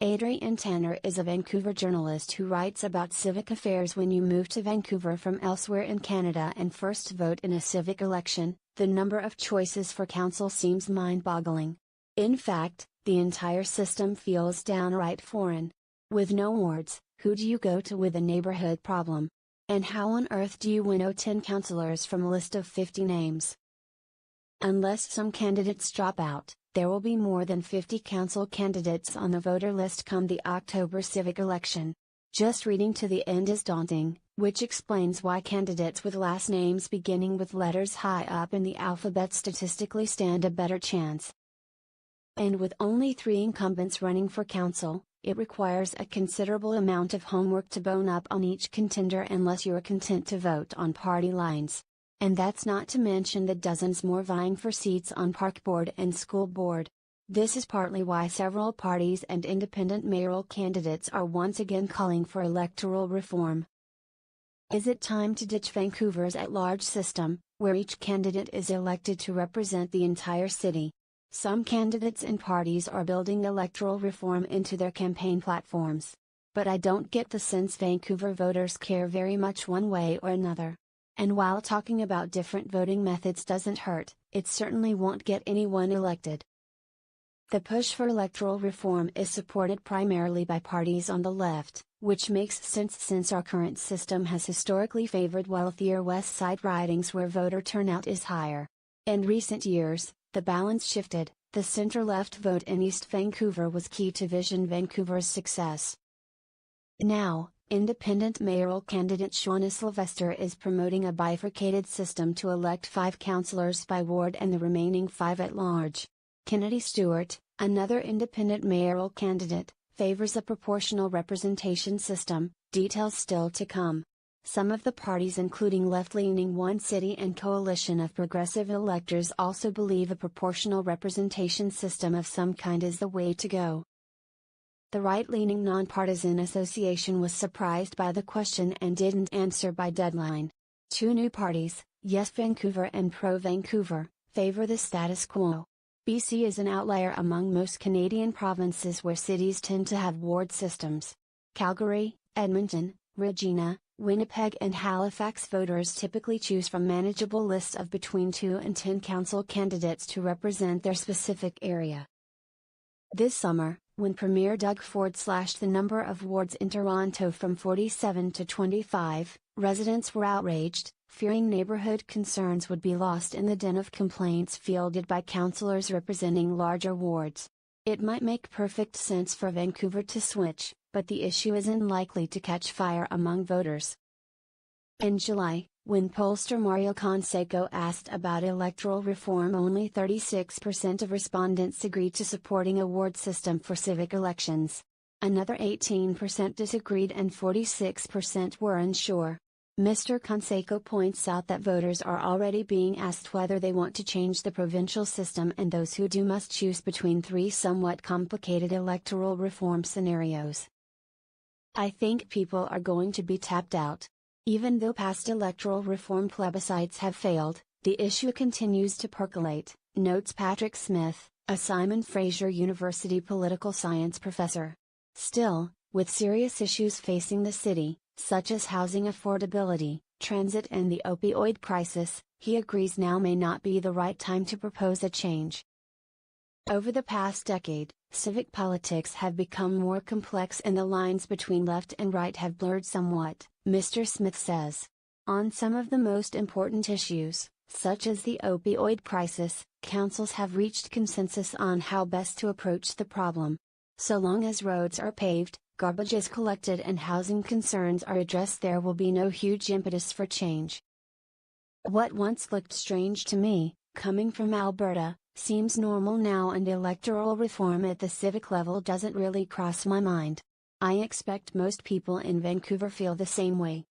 Adrienne Tanner is a Vancouver journalist who writes about civic affairs. When you move to Vancouver from elsewhere in Canada and first vote in a civic election, the number of choices for council seems mind-boggling. In fact, the entire system feels downright foreign. With no wards, who do you go to with a neighborhood problem? And how on earth do you winnow 10 councillors from a list of 50 names? Unless some candidates drop out, there will be more than 50 council candidates on the voter list come the October civic election. Just reading to the end is daunting, which explains why candidates with last names beginning with letters high up in the alphabet statistically stand a better chance. And with only 3 incumbents running for council, it requires a considerable amount of homework to bone up on each contender unless you're content to vote on party lines. And that's not to mention the dozens more vying for seats on park board and school board. This is partly why several parties and independent mayoral candidates are once again calling for electoral reform. Is it time to ditch Vancouver's at-large system, where each candidate is elected to represent the entire city? Some candidates and parties are building electoral reform into their campaign platforms. But I don't get the sense Vancouver voters care very much one way or another. And while talking about different voting methods doesn't hurt, it certainly won't get anyone elected. The push for electoral reform is supported primarily by parties on the left, which makes sense since our current system has historically favored wealthier West Side ridings where voter turnout is higher. In recent years, the balance shifted. The center-left vote in East Vancouver was key to Vision Vancouver's success. Now, independent mayoral candidate Shauna Sylvester is promoting a bifurcated system to elect 5 councillors by ward and the remaining 5 at large. Kennedy Stewart, another independent mayoral candidate, favors a proportional representation system, details still to come. Some of the parties including left-leaning One City and Coalition of Progressive Electors also believe a proportional representation system of some kind is the way to go. The right-leaning Non-Partisan Association was surprised by the question and didn't answer by deadline. 2 new parties, Yes Vancouver and Pro Vancouver, favor the status quo. BC is an outlier among most Canadian provinces where cities tend to have ward systems. Calgary, Edmonton, Regina, Winnipeg and Halifax voters typically choose from manageable lists of between 2 and 10 council candidates to represent their specific area. This summer, when Premier Doug Ford slashed the number of wards in Toronto from 47 to 25, residents were outraged, fearing neighborhood concerns would be lost in the den of complaints fielded by councillors representing larger wards. It might make perfect sense for Vancouver to switch, but the issue isn't likely to catch fire among voters. In July, when pollster Mario Canseco asked about electoral reform, only 36% of respondents agreed to supporting a ward system for civic elections. Another 18% disagreed and 46% were unsure. Mr. Canseco points out that voters are already being asked whether they want to change the provincial system, and those who do must choose between 3 somewhat complicated electoral reform scenarios. I think people are going to be tapped out. Even though past electoral reform plebiscites have failed, the issue continues to percolate, notes Patrick Smith, a Simon Fraser University political science professor. Still, with serious issues facing the city, such as housing affordability, transit and the opioid crisis, he agrees now may not be the right time to propose a change. Over the past decade, civic politics have become more complex and the lines between left and right have blurred somewhat, Mr. Smith says. On some of the most important issues, such as the opioid crisis, councils have reached consensus on how best to approach the problem. So long as roads are paved, garbage is collected and housing concerns are addressed, there will be no huge impetus for change. What once looked strange to me, coming from Alberta, seems normal now, and electoral reform at the civic level doesn't really cross my mind. I expect most people in Vancouver feel the same way.